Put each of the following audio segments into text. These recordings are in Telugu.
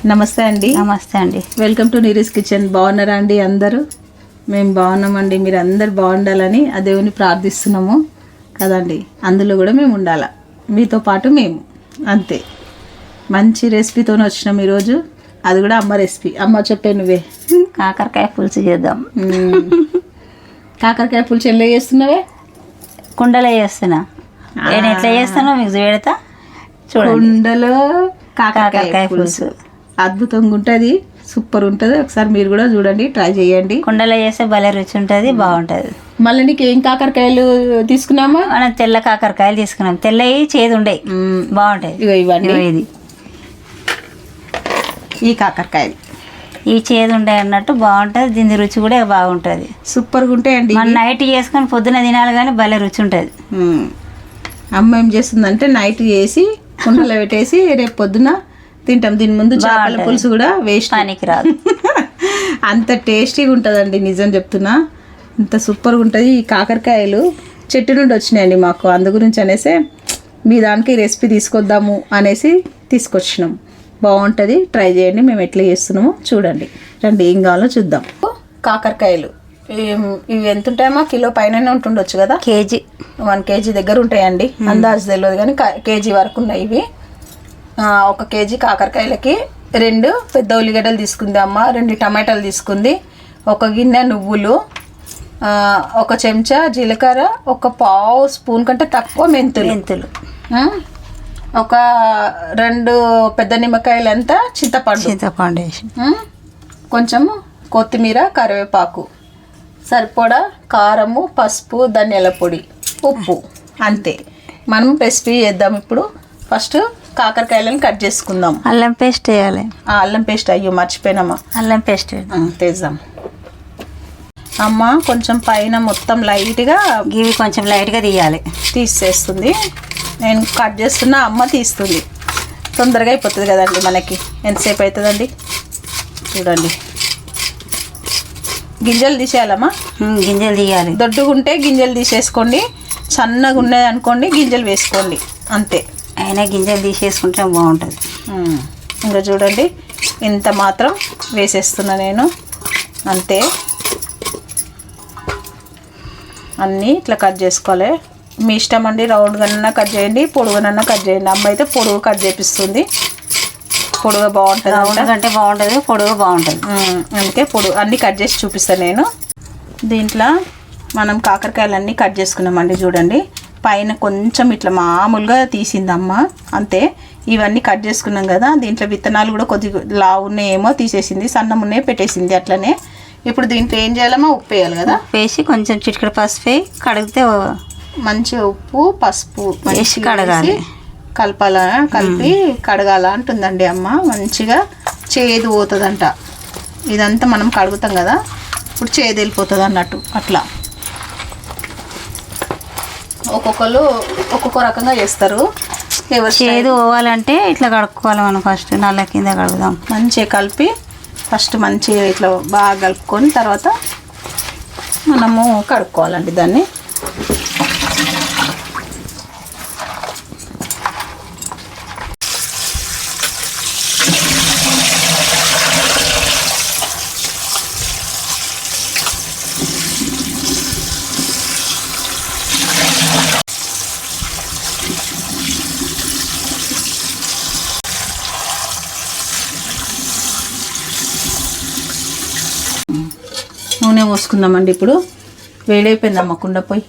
నమస్తే అండి. నమస్తే అండి. Welcome to Neeri's kitchen. బాగున్నారా అండి అందరూ? మేము బాగున్నామండి. మీరు అందరు బాగుండాలని ఆ దేవుని ప్రార్థిస్తున్నాము కదండి. అందులో కూడా మేము ఉండాలా, మీతో పాటు మేము, అంతే. మంచి రెసిపీతో వచ్చినాం ఈరోజు. అది కూడా అమ్మ రెసిపీ. అమ్మ చెప్పే నువ్వే. కాకరకాయ పులుసు చేద్దాం. కాకరకాయ పులుసు ఎలా చేస్తున్నావే? కుండలో చేస్తున్నా. నేను ఎట్లా చేస్తానో మీకు పెడతా చూడండి. కుండలో కాకరకాయ పులుసు అద్భుతంగా ఉంటుంది, సూపర్ ఉంటుంది. ఒకసారి మీరు కూడా చూడండి, ట్రై చేయండి. కుండలో చేస్తే భలే రుచి ఉంటుంది, బాగుంటుంది. మళ్ళీ నీకు ఏం కాకరకాయలు తీసుకున్నామా? మనం తెల్ల కాకరకాయలు తీసుకున్నాం. తెల్లవి చేదు ఉండయి, బాగుంటాయి. ఇవ్వండి. ఇది ఈ కాకరకాయలు ఈ చేదు ఉండే అన్నట్టు బాగుంటుంది. దీని రుచి కూడా బాగుంటుంది, సూపర్గా ఉంటాయండి. మనం నైట్ చేసుకొని పొద్దున తినాలి కానీ భలే రుచి ఉంటుంది. అమ్మ ఏం చేస్తుందంటే నైట్ చేసి కుండలో పెట్టేసి రేపు పొద్దున తింటాం. దీని ముందు చేపల పులుసు కూడా వేస్ట్, పనికి రాదు. అంత టేస్టీగా ఉంటుందండి, నిజం చెప్తున్నా. అంత సూపర్గా ఉంటుంది. ఈ కాకరకాయలు చెట్టు నుండి వచ్చినాయండి మాకు, అందు గురించి అనేసి మీ దానికి రెసిపీ తీసుకొద్దాము అనేసి తీసుకొచ్చినాం. బాగుంటుంది, ట్రై చేయండి. మేము ఎట్లా చేస్తున్నామో చూడండి. రండి, ఏం కావాలో చూద్దాం. కాకరకాయలు ఇవి ఎంత ఉంటాయమ్మా? కిలో పైన ఉంటుండొచ్చు కదా. కేజీ 1 కేజీ దగ్గర ఉంటాయండి. అందాజు తెలియదు కానీ కేజీ వరకు ఉన్నాయి ఇవి. 1 కేజీ కాకరకాయలకి 2 పెద్ద ఉల్లిగడ్డలు తీసుకుంది అమ్మ, 2 టమాటాలు తీసుకుంది, 1 గిన్నె నువ్వులు, 1 చెంచా జీలకర్ర, 1 పావు స్పూన్ కంటే తక్కువ మెంతులు, 2 పెద్ద నిమ్మకాయలంతా చింతపండు వేసి, కొంచెం కొత్తిమీర, కరివేపాకు, సరిపడా కారము, పసుపు, ధనియాల పొడి, ఉప్పు, అంతే. మనం రెసిపీ చేద్దాం ఇప్పుడు. ఫస్ట్ కాకరకాయలను కట్ చేసుకుందాం. అల్లం పేస్ట్ వేయాలి. అల్లం పేస్ట్, అయ్యో మర్చిపోయినామా, అల్లం పేస్ట్ తెద్దాం. అమ్మ కొంచెం పైన మొత్తం లైట్గా గివి కొంచెం లైట్గా తీయాలి. తీసేస్తుంది. నేను కట్ చేస్తున్నా, అమ్మ తీస్తుంది. తొందరగా అయిపోతుంది కదండి మనకి. ఎంతసేపు అవుతుందండి చూడండి. గింజలు తీసేయాలమ్మా. గింజలు తీయాలి. దొడ్డుగుంటే గింజలు తీసేసుకోండి, సన్నగా ఉన్నది అనుకోండి గింజలు వేసుకోండి, అంతే. అయినా గింజలు తీసేసుకుంటే బాగుంటుంది. ఇంకా చూడండి, ఇంత మాత్రం వేసేస్తున్నా నేను, అంతే. అన్నీ ఇట్లా కట్ చేసుకోవాలి. మీ ఇష్టం అండి, రౌండ్గానన్నా కట్ చేయండి, పొడుగునన్నా కట్ చేయండి. అమ్మ అయితే పొడుగు కట్ చేపిస్తుంది. పొడుగా బాగుంటుంది, రౌండ్ అంటే బాగుంటుంది, పొడుగు బాగుంటుంది. అందుకే పొడుగు అన్నీ కట్ చేసి చూపిస్తాను నేను. దీంట్లో మనం కాకరకాయలన్నీ కట్ చేసుకున్నామండి. చూడండి, పైన కొంచెం ఇట్లా మామూలుగా తీసిందమ్మ, అంతే. ఇవన్నీ కట్ చేసుకున్నాం కదా. దీంట్లో విత్తనాలు కూడా కొద్దిగా లావు ఉన్నాయేమో తీసేసింది, సన్నం ఉన్నాయి పెట్టేసింది అట్లనే. ఇప్పుడు దీంట్లో ఏం చేయాలమ్మా? ఉప్పు వేయాలి కదా. వేసి కొంచెం చిటికెడు పసుపు వేసి కడిగితే మంచిగా ఉప్పు పసుపు వేసి కడగాలి. కలిపి కడగాల అంటుందండి అమ్మ. మంచిగా చేదు పోతుందంట. ఇదంతా మనం కడుగుతాం కదా, ఇప్పుడు చేదు వెళ్ళిపోతుంది అన్నట్టు. అట్లా ఒక్కొక్కరు ఒక్కొక్క రకంగా చేస్తారు. చేదు పోవాలంటే ఇట్లా కడుక్కోవాలి మనం. ఫస్ట్ నల్ల కింద కడుగుదాం. మంచిగా కలిపి ఫస్ట్ మంచిగా ఇట్లా బాగా కలుపుకొని తర్వాత మనము కడుక్కోవాలండి దాన్ని. నూనె పోసుకుందామండి. ఇప్పుడు వేడైపోయిందమ్మ కుండ పొయ్యి.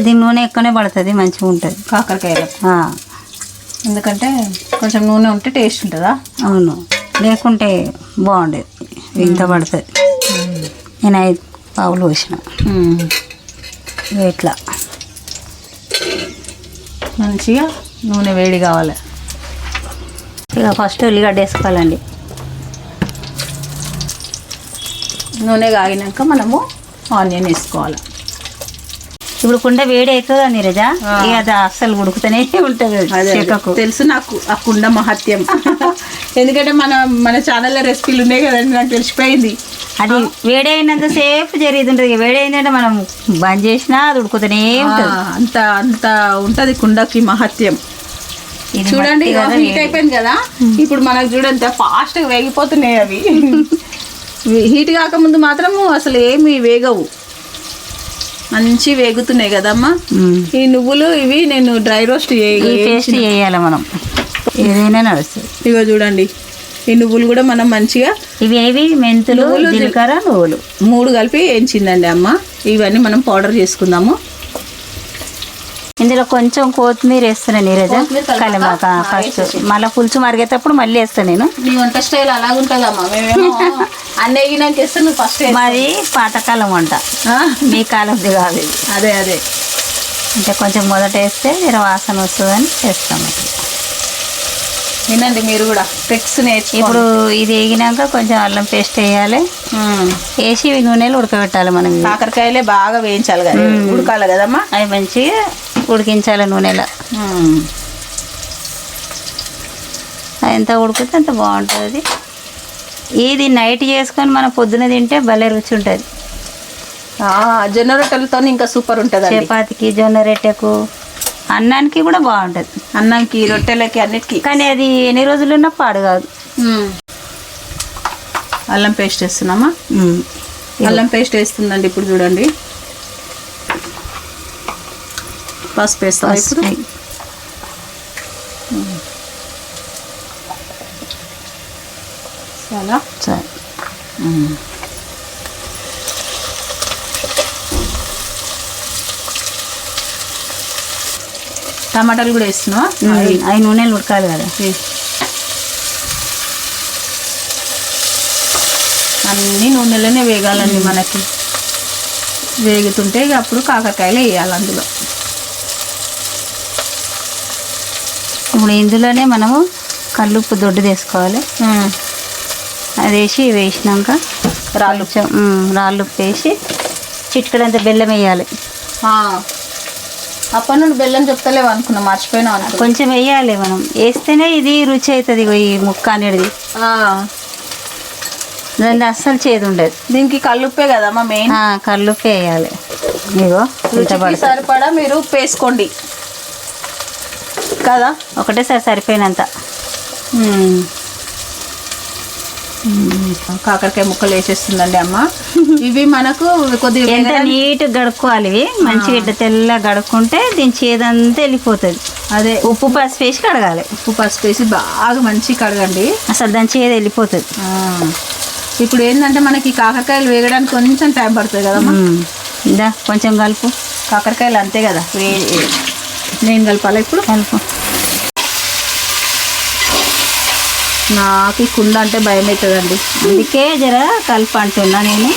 దీని నూనె ఎక్కువనే పడుతుంది, మంచిగా ఉంటుంది కాకరకాయలు. ఎందుకంటే కొంచెం నూనె ఉంటే టేస్ట్ ఉంటుందా? అవును, లేకుంటే బాగుండేది. ఇంత పడుతుంది. నేను 5 పావులు పోసిన. ఇట్లా మంచిగా నూనె వేడి కావాలి. ఇక ఫస్ట్ ఉల్లిగడ్డ వేసుకోవాలండి. నూనె కాగినాక మనము ఆనియన్ వేసుకోవాలి. ఇప్పుడు కుండ వేడి అవుతుందా నీరజ? ఇక అది అస్సలు ఉడుకుతూనే ఉంటుంది. తెలుసు నాకు ఆ కుండ మహత్యం. ఎందుకంటే మన ఛానల్లో రెసిపీలు ఉన్నాయి కదండి, నాకు తెలిసిపోయింది. అది వేడి అయినంతసేపు జరిగి ఉంటుంది. వేడి అయిందంటే మనం బంద్ చేసినా అది ఉడుకుతూనే ఉంటుంది. అంత అంత ఉంటది కుండకి మహత్యం. ఇది చూడండి మట్టి కదా, హీట్ అయిపోయింది కదా, ఇప్పుడు మనకు చూడండి ఫాస్ట్ గా వేగిపోతున్నాయి అవి. హీట్ కాకముందు మాత్రము అసలు ఏమి వేగవు, మంచి వేగుతున్నాయి కదమ్మా. ఈ నువ్వులు ఇవి నేను డ్రై రోస్ట్ పేస్ట్ చేయాలి మనం, ఏదైనా నడుస్తుంది. ఇగో చూడండి ఈ నువ్వులు కూడా మనం మంచిగా ఇవి ఏవి మెంతులు, జీలకర్ర, నువ్వులు 3 కలిపి వేయించిందండి అమ్మ. ఇవన్నీ మనం పౌడర్ చేసుకుందాము. ఇందులో కొంచెం కొత్తిమీర వేస్తాను నీరజ, కలిమాక ఫస్ట్, మళ్ళీ పులుసు మరిగేటప్పుడు మళ్ళీ వేస్తాను నేను. నీ వంట స్టైల్ అలాగుంటుందమ్మా, మేమేమో అన్నీ వేగినాక వేస్తే నువ్వు ఫస్ట్. మాది పాతకాలం వంట, మీ కాలంది కాదు ఇది. అదే అదే అంటే కొంచెం మొదట వేస్తే జర వాసన వస్తుందని వేస్తాం. వినండి మీరు కూడా ట్రిక్స్ నేర్చుకో. ఇప్పుడు ఇది వేగినాక కొంచెం అల్లం పేస్ట్ వేయాలి, వేసి నూనెలు ఉడకబెట్టాలి. మనం కాకరకాయలే బాగా వేయించాలి కదా, ఉడకాలి కదమ్మా. అవి మంచిగా ఉడికించాలి నూనెలో. అది ఎంత ఉడికితే అంత బాగుంటుంది. ఇది నైట్ చేసుకొని మనం పొద్దున తింటే భలే రుచి ఉంటుంది. జొన్న రొట్టెలతో ఇంకా సూపర్ ఉంటుంది. చపాతీకి, జొన్న రొట్టెకు, అన్నానికి కూడా బాగుంటుంది. అన్నంకి, రొట్టెలకి, అన్నిటికీ. కానీ అది ఎన్ని రోజులు ఉన్నా పాడు కాదు. అల్లం పేస్ట్ వేస్తున్నామా? అల్లం పేస్ట్ వేస్తుందండి ఇప్పుడు చూడండి. పసుపు వేస్తాం ఇప్పుడు. చాలా సరే, టమాటాలు కూడా వేస్తున్నావా? అవి నూనెలు ఉడకాలి కదా. అన్నీ నూనెలోనే వేగాలండి మనకి. వేగుతుంటే ఇక అప్పుడు కాకరకాయలు వేయాలి అందులో. ఇప్పుడు ఇందులోనే మనము కల్లుప్పు దొడ్డు తీసుకోవాలి. అది వేసినాక రాళ్ళుప్పు వేసి చిటికడంత బెల్లం వేయాలి. అప్పటి నుండి బెల్లం చెప్తలేవు అనుకున్నా, మర్చిపోయినా అనుకున్నా. కొంచెం వేయాలి మనం, వేస్తేనే ఇది రుచి అవుతుంది. ఈ ముక్క అనేది దాన్ని అస్సలు చేదు ఉండదు. దీనికి కల్లుప్పే కదమ్మా మెయిన్. కల్లుప్పే వేయాలి. ఇగో రుచికి సరిపడా మీరు ఉప్పు వేసుకోండి కదా, ఒకటేసారి సరిపోయినంత. కాకరకాయ ముక్కలు వేసేస్తుందండి అమ్మ. ఇవి మనకు కొద్దిగా ఎంత నీట్గా గడుక్కోవాలి. ఇవి మంచిగా ఇట్లా తెల్ల గడుక్కుంటే దీని చేదంతా వెళ్ళిపోతుంది. అదే ఉప్పు పసుపు వేసి కడగాలి. ఉప్పు పసుపు వేసి బాగా మంచి కడగండి, అసలు దాని చేదు వెళ్ళిపోతుంది. ఇప్పుడు ఏంటంటే మనకి కాకరకాయలు వేగడానికి కొంచెం టైం పడుతుంది కదమ్మా. ఇందా కొంచెం కలుపు. కాకరకాయలు అంతే కదా, నేను కలపాలా ఇప్పుడు? కలుపు. నాకు ఈ కుండ అంటే భయం అవుతుందండి, అందుకే జర కలుపు అంటున్నా నేను.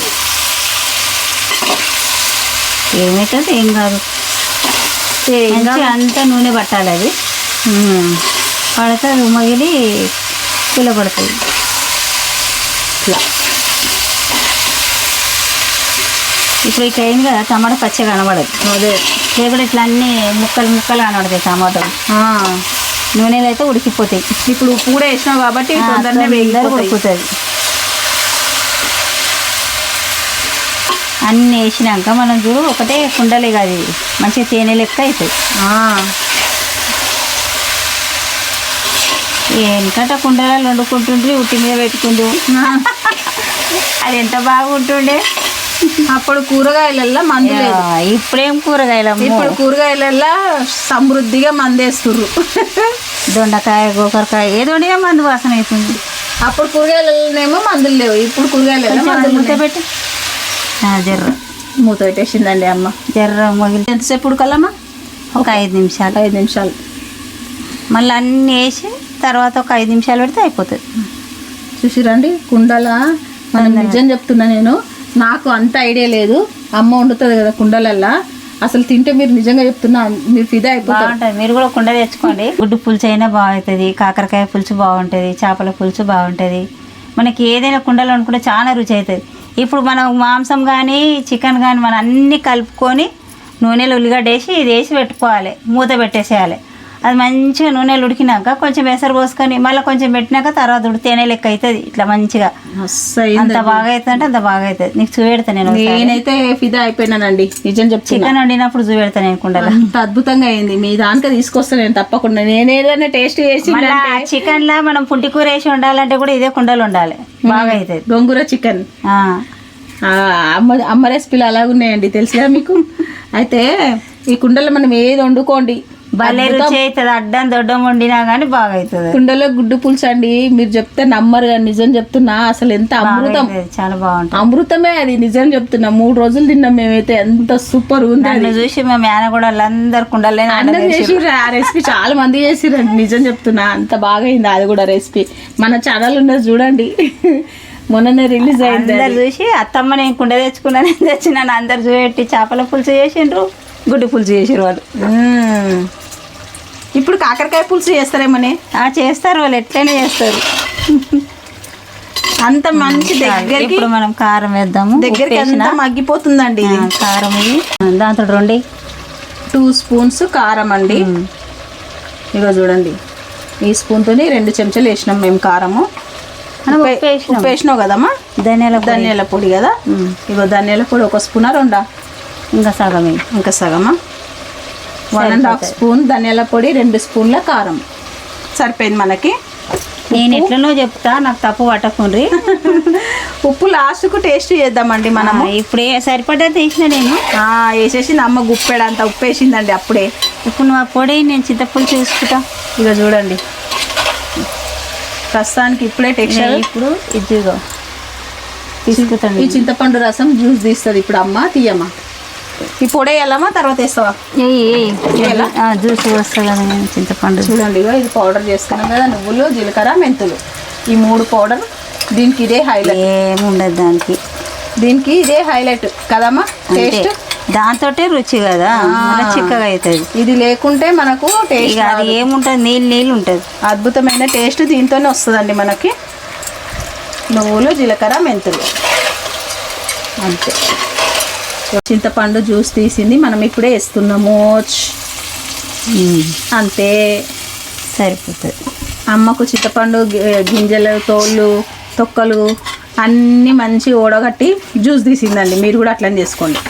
ఏమవుతుంది, ఏం కాదు. అంతా నూనె పట్టాలి. అది పడితే మగిలి పిల్లబడుతుంది. ఇట్లా ఇప్పుడు ఇట్లా అయింది కదా, టమాటా పచ్చిగా కనబడదు. అదే లేకపోతే ఇట్లా అన్నీ ముక్కలు ముక్కలు కనబడతాయి టమాటాలు. నూనెలు అయితే ఉడికిపోతాయి. ఇప్పుడు ఉప్పు కూడా వేసినావు కాబట్టి ఉడుకుతుంది. అన్నీ వేసినాక మనం చూడు ఒకటే కుండలే కాదు, మంచిగా తేనె లెక్క అవుతుంది. వెనకట కుండలలో వండుకుంటుండ్రి, ఉట్టి మీద పెట్టుకుంటూ. అది ఎంత బాగుంటుండే. అప్పుడు కూరగాయలల్లో మందు లేదు. ఇప్పుడేం కూరగాయలు, ఇప్పుడు కూరగాయలల్లో సమృద్ధిగా మందేస్తుర్రు. దొండకాయ, గోకరకాయ ఏదో మందు వాసన అవుతుంది. అప్పుడు కూరగాయలలోనేమో మందులు లేవు, ఇప్పుడు కూరగాయలు మూత పెట్టి జర్ర మూత పెట్టేసిందండి అమ్మ. జర్ర మొగిలి ఎంతసేపు ఉడకాలమ్మా? ఒక 5 నిమిషాలు. 5 నిమిషాలు. మళ్ళీ అన్నీ వేసి తర్వాత ఒక 5 నిమిషాలు పెడితే అయిపోతుంది. చూసిరండి కుండల, మనం నిజం చెప్తున్నా, నేను నాకు అంత ఐడియా లేదు. అమ్మ వండుతుంది కదా కుండలల్లా, అసలు తింటే మీరు నిజంగా చెప్తున్నా మీరు ఫిదా అయిపోతారు. బాగుంటుంది. మీరు కూడా కుండ తెచ్చుకోండి. గుడ్డు పులుసు అయినా బాగుంటుంది, కాకరకాయ పులుసు బాగుంటుంది, చేపల పులుసు బాగుంటుంది. మనకి ఏదైనా కుండలో అనుకుంటే చాలా రుచి అవుతుంది. ఇప్పుడు మనం మాంసం కానీ చికెన్ కానీ మనం అన్నీ కలుపుకొని నూనెలో ఉల్లిగడ్డ వేసి ఇది వేసి పెట్టుకోవాలి, మూత పెట్టేసేయాలి. అది మంచిగా నూనెలు ఉడికినాక కొంచెం ఎసరు పోసుకొని మళ్ళీ కొంచెం పెట్టినాక తర్వాత తేనె లెక్క అవుతుంది ఇట్లా మంచిగా. అంత బాగా అవుతుంది అంటే అంత బాగా అవుతుంది. నీకు చూపెడతా నేనైతే ఫిదా అయిపోయినానండి నిజం చెప్తున్నా. చికెన్ వండినప్పుడు చూపెడతా నేను కుండలో. అంత అద్భుతంగా అయింది. మీ దానికి తీసుకొస్తా నేను తప్పకుండా. నేను ఏదైనా టేస్ట్ చేసి చికెన్ లా మనం పుంటి కూర వేసి వండాలంటే కూడా ఇదే కుండలు ఉండాలి, బాగా అవుతుంది. గోంగూర చికెన్ అమ్మ రెసిపీలు అలాగున్నాయండి తెలుసుగా మీకు. అయితే ఈ కుండలో మనం ఏది వండుకోండి భలే రుచి అవుతుంది. అడ్డం దొడ్డం వండినా కానీ బాగా అవుతుంది. కుండలో గుడ్డు పులుసు అండి, మీరు చెప్తే నమ్మరు కానీ నిజం చెప్తున్నా. అసలు ఎంత అమృతం, చాలా బాగుంటుంది. అమృతమే అది, నిజం చెప్తున్నా. 3 రోజులు తిన్నాం మేమైతే. ఎంత సూపర్ ఉంది. నన్ను చూసి మా మేన కూడా అందరు కుండలే చేసిర్రు. ఆ రెసిపీ చాలా మంది చేసిరండి, నిజం చెప్తున్నా. అంత బాగా అయింది అది కూడా రెసిపీ. మన ఛానల్ ఉన్నది చూడండి, మొన్ననే రిలీజ్ అయింది. అందరు చూసి అత్తమ్మ నేను కుండ తెచ్చుకున్నాను తెచ్చినాను అందరు చూపెట్టి చేపల పులుసు చేసిండ్రు, గుడ్డు పులుసు చేసారు వాళ్ళు. ఇప్పుడు కాకరకాయ పులుసు చేస్తారేమని చేస్తారు వాళ్ళు, ఎట్లయినా చేస్తారు. అంత మంచి దగ్గర. ఇప్పుడు మనం కారం వేద్దాము. దగ్గరికి అంతా మగ్గిపోతుందండి కారం. ఇది దాంతో 2 స్పూన్స్ కారం అండి. ఇగో చూడండి, ఈ స్పూన్తో 2 చెంచాలు వేసినాం మేము కారము. ఉప్పు వేసినావు కదమ్మా, ధనియాల పొడి కదా. ఇగో ధనియాల పొడి 1 స్పూనా 2? ఇంకా సగమా. 1.5 స్పూన్ ధనియాల పొడి, 2 స్పూన్ల కారం సరిపోయింది మనకి. నేను ఎట్లనో చెప్తా, నాకు తప్పు పట్టకుండ్రి. ఉప్పు లాస్ట్కు టేస్ట్ చేద్దామండి మనము. ఇప్పుడే సరిపడ్డది వేసిన నేను వేసేసి అమ్మ గుప్పెడంత ఉప్పు వేసిందండి అప్పుడే. ఇప్పుడు నువ్వు ఆ పొడి నేను చింతపులుసు చూసుకుంటా. ఇక చూడండి ప్రస్తుతానికి ఇప్పుడే టెక్స్చర్. ఇప్పుడు ఇదిగో తీసుకుంటాను. ఈ చింతపండు రసం జ్యూస్ తీస్తుంది ఇప్పుడు అమ్మ. తీయమ్మా, ఈ పొడి వేయాలమ్మా తర్వాత వేస్తావా? జ్యూస్ వస్తుంది కదా చింతపండు. చూడండి ఇది పౌడర్ చేసుకున్నాం కదా, నువ్వులు, జీలకర్ర, మెంతులు, ఈ 3 పౌడర్. దీనికి ఇదే హైలైట్. ఏముండదు దానికి, దీనికి ఇదే హైలైట్ కదమ్మా టేస్ట్. దాంతో రుచి కదా, చిక్కగా అవుతుంది. ఇది లేకుంటే మనకు టేస్ట్ అది ఏముంటుంది, నీళ్ళు ఉంటుంది. అద్భుతమైన టేస్ట్ దీంతోనే వస్తుందండి మనకి. నువ్వులు, జీలకర్ర, మెంతులు అంతే. చింతపండు జ్యూస్ తీసింది మనం ఇప్పుడే వేస్తున్నాము. అంతే సరిపోతుంది. అమ్మకు చింతపండు గింజలు, తోళ్ళు, తొక్కలు అన్నీ మంచి ఓడగట్టి జ్యూస్ తీసిందండి. మీరు కూడా అట్లనే చేసుకోండి.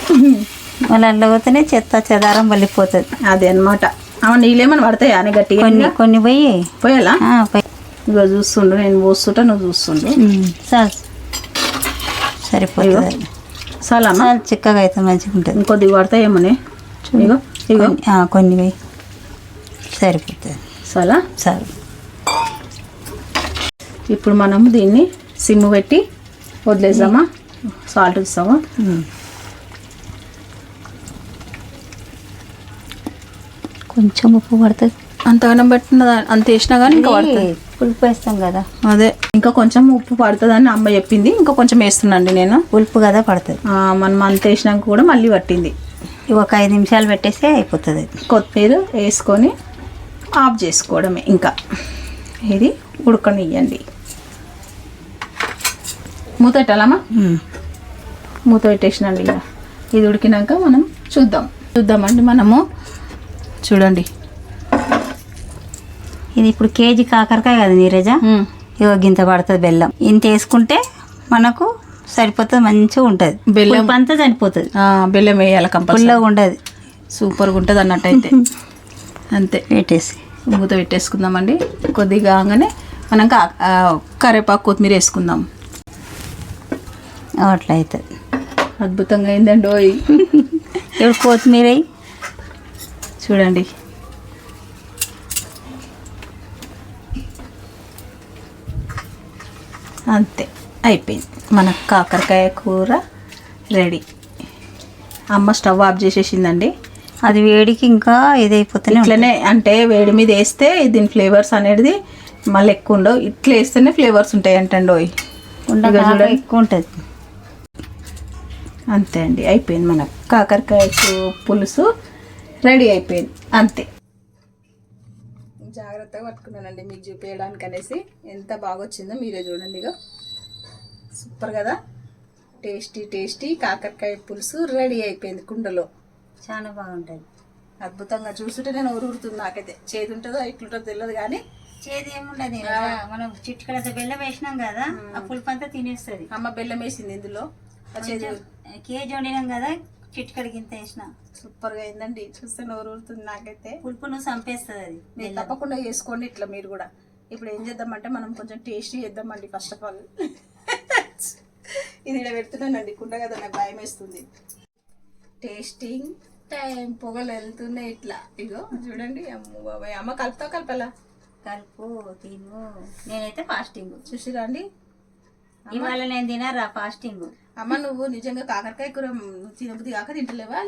మళ్ళీ అందులో పోతేనే చెత్త చెదారం వెళ్ళిపోతుంది. అదే అనమాట. నీళ్ళేమని పడతాయి అని గట్టిగా కొన్ని పోయాలా? ఇగో చూస్తుండు, నేను పోస్తుంటా, నువ్వు చూస్తుండు. సరిపోతుంది. చాలా చిక్కగా అయితే మంచిగా ఉంటుంది. ఇంకొద్దిగా పడతాయేమోనే. ఇగో ఇగో కొన్ని సరిపోతుంది. చాలా సరే. ఇప్పుడు మనం దీన్ని సిమ్ పెట్టి వదిలేద్దామా? సాల్ట్ ఇస్తామా? కొంచెం ఉప్పు పడుతుంది. అంతగానం పెట్టిన అంత వేసినా కానీ ఇంకా పడుతుంది. పులుపు వేస్తాం కదా, అదే ఇంకా కొంచెం ఉప్పు పడుతుందని అమ్మ చెప్పింది. ఇంకా కొంచెం వేస్తున్నాండి నేను. పులుపు కదా పడుతుంది. మనం అంత వేసినాక కూడా మళ్ళీ పట్టింది. ఒక 5 నిమిషాలు పెట్టేస్తే అయిపోతుంది. కొత్తిమీర వేసుకొని ఆఫ్ చేసుకోవడమే. ఇంకా ఇది ఉడకనియ్యండి. మూత పెట్టాలమ్మా? మూత పెట్టేసినండి. ఇక ఇది ఉడికినాక మనం చూద్దామండి. మనము చూడండి, ఇది ఇప్పుడు కేజీ కాకరకాయ కదా నీరజ, ఇగో గింత పడుతుంది బెల్లం. ఇంత వేసుకుంటే మనకు సరిపోతుంది, మంచిగా ఉంటుంది. బెల్లం అంతా చనిపోతుంది. బెల్లం వేయాలి కంపల్సరీ. పుల్లగా ఉండదు, సూపర్గా ఉంటుంది అన్నట్టయితే. అంతే పెట్టేసి మూత పెట్టేసుకుందామండి. కొద్దిగా కాగానే మనం కరివేపాకు, కొత్తిమీర వేసుకుందాం. అట్లా అవుతుంది. అద్భుతంగా అయిందండి. ఇప్పుడు కొత్తిమీర చూడండి. అంతే అయిపోయింది మన కాకరకాయ కూర రెడీ. అమ్మ స్టవ్ ఆఫ్ చేసేసిందండి. అది వేడికి ఇంకా ఇదైపోతుంది. ఇట్లనే అంటే వేడి మీద వేస్తే దీని ఫ్లేవర్స్ అనేది మళ్ళీ ఎక్కువ ఉండవు. ఇట్లా వేస్తేనే ఫ్లేవర్స్ ఉంటాయి అంటండి. ఎక్కువ ఉంటుంది. అంతే అండి, అయిపోయింది మన కాకరకాయ పులుసు రెడీ అయిపోయింది. అంతే. జాగ్రత్తగా పట్టుకున్నానండి మీకు చూపించడానికి అనేసి. ఎంత బాగా వచ్చిందో మీరే చూడండి. ఇక సూపర్ కదా, టేస్టీ కాకరకాయ పులుసు రెడీ అయిపోయింది కుండలో. చాలా బాగుంటుంది. అద్భుతంగా చూస్తుంటే నేను ఊరుతుంది నాకైతే. చేదు ఉంటుందో ఇట్లుంటుందో తెలియదు కానీ చేదు ఏముండదు. మనం చిట్టుకడంత బెల్లం వేసినాం కదా, ఆ పులుపు అంతా తినేస్తుంది. అమ్మ బెల్లం వేసింది ఇందులో. ఆ చేదు కేజీ వండినాం కదా, చిట్టుకడికి ఇంత వేసిన. సూపర్గా అయిందండి. చూస్తే నోరు ఊరుతుంది నాకైతే. పులుపు నువ్వు చంపేస్తుంది అది. మీరు తప్పకుండా చేసుకోండి ఇట్లా మీరు కూడా. ఇప్పుడు ఏం చేద్దామంటే మనం కొంచెం టేస్టీ చేద్దామండి. ఫస్ట్ ఆఫ్ ఆల్ ఇది ఇలా పెడుతున్నానండి కుండ కదా, నాకు భయం వేస్తుంది. Tasting time. పొగలు వెళ్తున్నాయి ఇట్లా. ఇగో చూడండి. అమ్మ బాబాయ్, అమ్మ కలుపుతావు కలపాలా? కలుపు తిను. నేనైతే ఫాస్టింగ్. చూసిరా అండి, ఇవాళ నేను తినరా ఫాస్టింగ్. అమ్మ నువ్వు నిజంగా కాకరకాయ కూర తినబుద్ధి కాక తింటలేవా?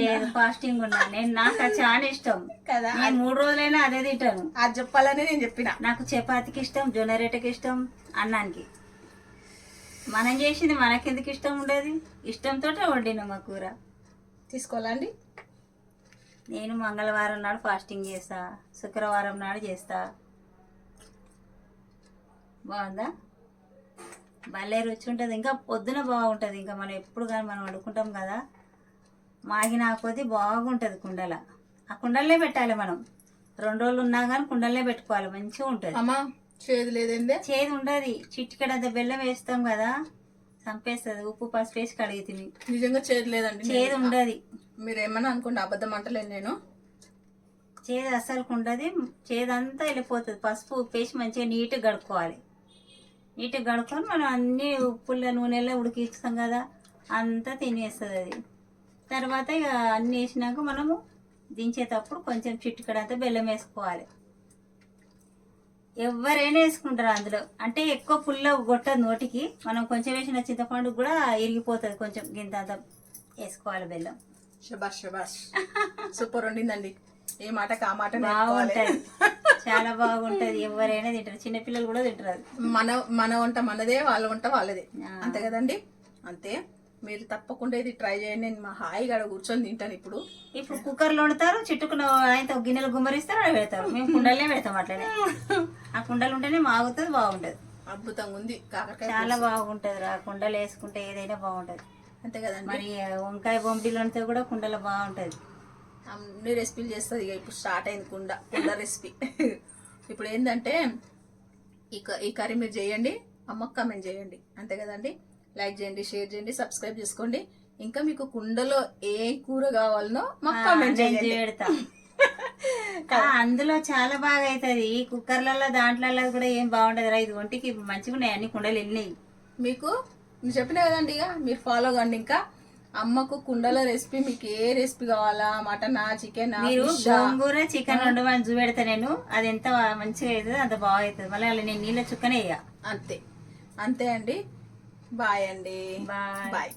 లేదు ఫాస్టింగ్ ఉన్నా నేను. నాకు అది చాలా ఇష్టం కదా. నేను 3 రోజులైనా అదే తింటాను. అది చెప్పాలని నేను చెప్పిన. నాకు చపాతీకి ఇష్టం, జొన్న రొట్టెకి ఇష్టం, అన్నానికి. మనం చేసింది మనకెందుకు ఇష్టం ఉండదు? ఇష్టంతో వండిన మా కూర. తీసుకోవాలా అండి? నేను మంగళవారం నాడు ఫాస్టింగ్ చేస్తా, శుక్రవారం నాడు చేస్తా. బాగుందా? భలే రుచి ఉంటుంది. ఇంకా పొద్దున బాగుంటుంది. ఇంకా మనం ఎప్పుడు కానీ మనం వండుకుంటాం కదా, మాగిన కొద్దీ బాగుంటుంది కుండల. ఆ కుండలనే పెట్టాలి మనం. 2 రోజులు ఉన్నా కానీ కుండలనే పెట్టుకోవాలి, మంచిగా ఉంటుంది. అమ్మా చేదు లేదండి? చేదు ఉండదు. చిటికెడంత బెల్లం వేస్తాం కదా, చంపేస్తుంది. ఉప్పు పసుపు వేసి కడిగి తిని. నిజంగా చేదు లేదండి. చేదు ఉండదు. మీరు ఏమన్నా అనుకోండి, అబద్ధం అంటలేను నేను. చేదు అస్సలు ఉండదు. చేదు అంతా వెళ్ళిపోతుంది. పసుపు ఉప్పు వేసి మంచిగా నీట్గా కడుక్కోవాలి. నీట్గా కడుక్కొని మనం అన్ని ఉప్పుల నూనెలో ఉడికిస్తాం కదా, అంతా తినేస్తుంది అది. తర్వాత ఇక అన్నీ వేసినాక మనము దించేటప్పుడు కొంచెం చిటికెడంతా బెల్లం వేసుకోవాలి. ఎవరైనా వేసుకుంటారు అందులో. అంటే ఎక్కువ పుల్ల కొట్టదు నోటికి. మనం కొంచెం వేసిన చింతపండు కూడా ఇరిగిపోతుంది. కొంచెం గింత అంతా వేసుకోవాలి బెల్లం. శబాష్ శబాష్. సూపర్ వండిందండి. ఏ మాటకి ఆ మాట. బాగుంటది, చాలా బాగుంటది. ఎవరైనా తింటారు, చిన్నపిల్లలు కూడా తింటారు. మన వంట మనదే, వాళ్ళ వంట వాళ్ళదే. అంతే కదండి. అంతే. మీరు తప్పకుండా ఇది ట్రై చేయండి. నేను మా హాయిగా కూర్చొని తింటాను. ఇప్పుడు కుక్కర్లో వండుతారు, చిట్టుకున్న ఆయన గిన్నెలు గుమ్మరిస్తారు, అవి పెడతారు. మేము కుండలనే పెడతాం. అట్లనే ఆ కుండలు ఉంటేనే మాగుతుంది, బాగుంటది. అద్భుతంగా ఉంది కాకరకాయ. చాలా బాగుంటది. ఆ కుండలు వేసుకుంటే ఏదైనా బాగుంటది. అంతే కదండి. మరి వంకాయ బొంబిలు వండితే కూడా కుండలో బాగుంటది. అన్ని రెసిపీలు చేస్తుంది. ఇక ఇప్పుడు స్టార్ట్ అయింది కుండ రెసిపీ. ఇప్పుడు ఏంటంటే ఈ కర్రీ మీరు చేయండి, అమ్మకు కామెంట్ చేయండి. అంతే కదండి. లైక్ చేయండి, షేర్ చేయండి, సబ్స్క్రైబ్ చేసుకోండి. ఇంకా మీకు కుండలో ఏ కూర కావాలనో మాకు కామెంట్ చేయండి. పెడతా. అందులో చాలా బాగా అవుతుంది. ఈ కుక్కర్లలో దాంట్లలో కూడా ఏం బాగుంటది రా. ఇది ఒంటికి మంచిగా ఉన్నాయి, అన్ని కుండలు వెళ్ళినాయి. మీకు నేను చెప్పినా కదండి. ఇక మీరు ఫాలో కండి. ఇంకా అమ్మకు కుండల రెసిపీ, మీకు ఏ రెసిపీ కావాలా, మటనా, చికెన్, మీరు గోంగూర చికెన్ వండమని చూపెడతా నేను. అది ఎంత మంచిగా అవుతుంది, అంత బాగా అవుతుంది. మళ్ళీ అలా నేను నీళ్ళ చుక్కనే ఇక. అంతే అంతే అండి. బాయ్ అండి. బాయ్. బాయ్.